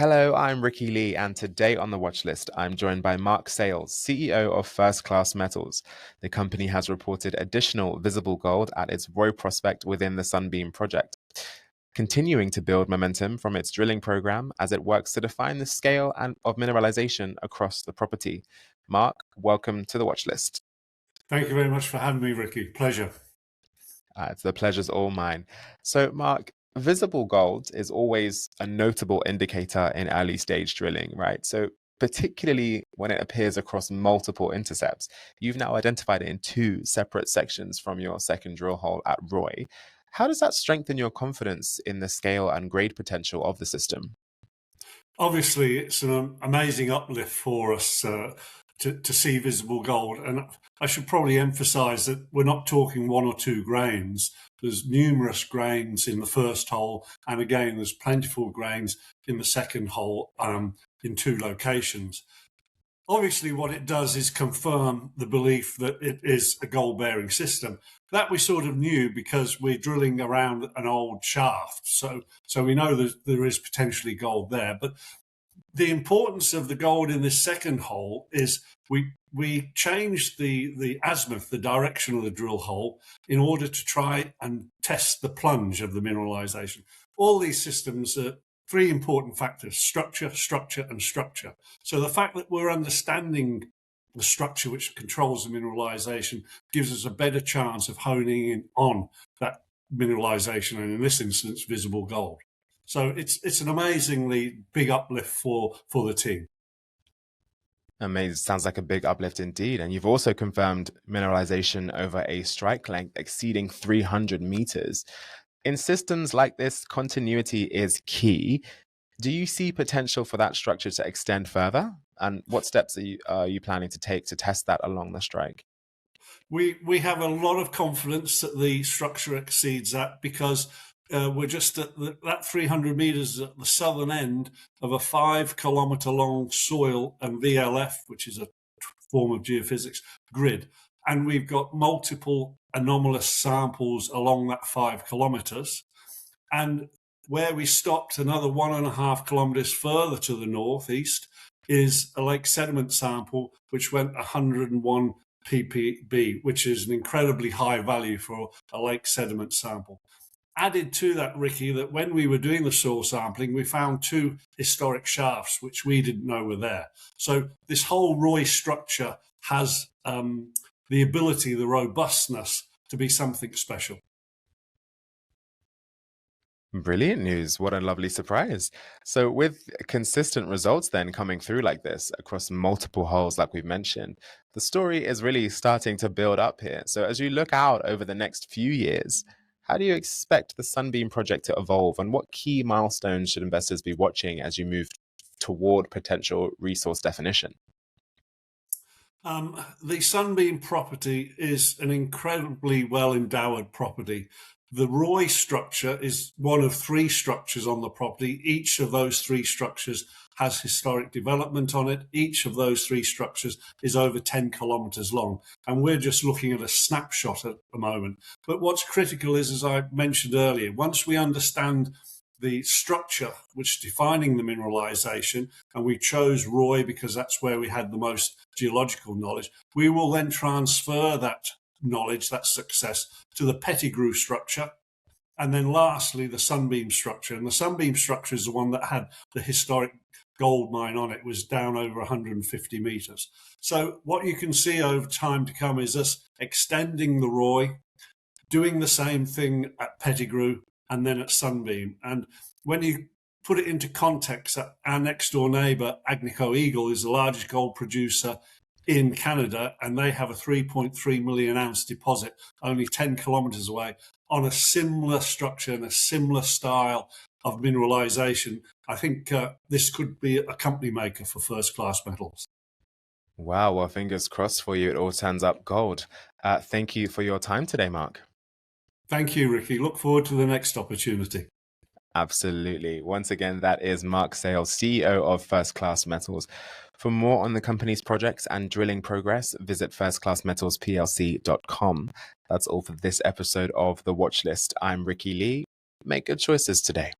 Hello, I'm Ricki Lee, and today on the Watchlist, I'm joined by Marc Sale, CEO of First Class Metals. The company has reported additional visible gold at its Roy prospect within the Sunbeam Project, continuing to build momentum from its drilling program as it works to define the scale of mineralization across the property. Marc, welcome to the Watchlist. Thank you very much for having me, Ricki. Pleasure. The pleasure's all mine. So, Marc, visible gold is always a notable indicator in early stage drilling, right? So, particularly when it appears across multiple intercepts. You've now identified it in two separate sections from your second drill hole at Roy. How does that strengthen your confidence in the scale and grade potential of the system? Obviously, it's an amazing uplift for us to see visible gold. And I should probably emphasize that we're not talking 1 or 2 grains. There's numerous grains in the first hole. And again, there's plentiful grains in the second hole in 2 locations. Obviously, what it does is confirm the belief that it is a gold-bearing system. That we sort of knew because we're drilling around an old shaft. So we know that there is potentially gold there. But the importance of the gold in this second hole is we changed the azimuth, the direction of the drill hole, in order to try and test the plunge of the mineralization. All these systems are 3 important factors: structure, structure, and structure. So the fact that we're understanding the structure which controls the mineralization gives us a better chance of honing in on that mineralization, and in this instance, visible gold. So it's an amazingly big uplift for the team. Amazing. Sounds like a big uplift indeed. And you've also confirmed mineralization over a strike length exceeding 300 meters. In systems like this, continuity is key. Do you see potential for that structure to extend further? And what steps are you planning to take to test that along the strike? We have a lot of confidence that the structure exceeds that because we're just at that 300 meters at the southern end of a 5-kilometer long soil and VLF, which is a form of geophysics, grid. And we've got multiple anomalous samples along that 5 kilometers. And where we stopped another 1.5 kilometers further to the northeast is a lake sediment sample, which went 101 ppb, which is an incredibly high value for a lake sediment sample. Added to that, Ricki, that when we were doing the soil sampling, we found 2 historic shafts, which we didn't know were there. So this whole Roy structure has the ability, the robustness to be something special. Brilliant news. What a lovely surprise. So, with consistent results then coming through like this across multiple holes, like we've mentioned, the story is really starting to build up here. So, as you look out over the next few years, how do you expect the Sunbeam project to evolve, and what key milestones should investors be watching as you move toward potential resource definition? The Sunbeam property is an incredibly well-endowed property. The Roy structure is one of 3 structures on the property. Each of those 3 structures has historic development on it. Each of those 3 structures is over 10 kilometres long. And we're just looking at a snapshot at the moment. But what's critical is, as I mentioned earlier, once we understand the structure which is defining the mineralization, and we chose Roy because that's where we had the most geological knowledge, we will then transfer that knowledge, that success, to the Pettigrew structure, and then lastly the Sunbeam structure. And the Sunbeam structure is the one that had the historic gold mine on it. It was down over 150 meters. So what you can see over time to come is us extending the Roy, doing the same thing at Pettigrew, and then at Sunbeam. And when you put it into context, our next door neighbour, Agnico Eagle, is the largest gold producer in Canada, and they have a 3.3 million ounce deposit only 10 kilometers away on a similar structure and a similar style of mineralization. I think this could be a company maker for First Class Metals. Wow, well, fingers crossed for you. It all turns up gold. Thank you for your time today, Marc. Thank you, Ricki. Look forward to the next opportunity. Absolutely. Once again, that is Marc Sale, CEO of First Class Metals. For more on the company's projects and drilling progress, visit firstclassmetalsplc.com. That's all for this episode of The Watchlist. I'm Ricki Lee. Make good choices today.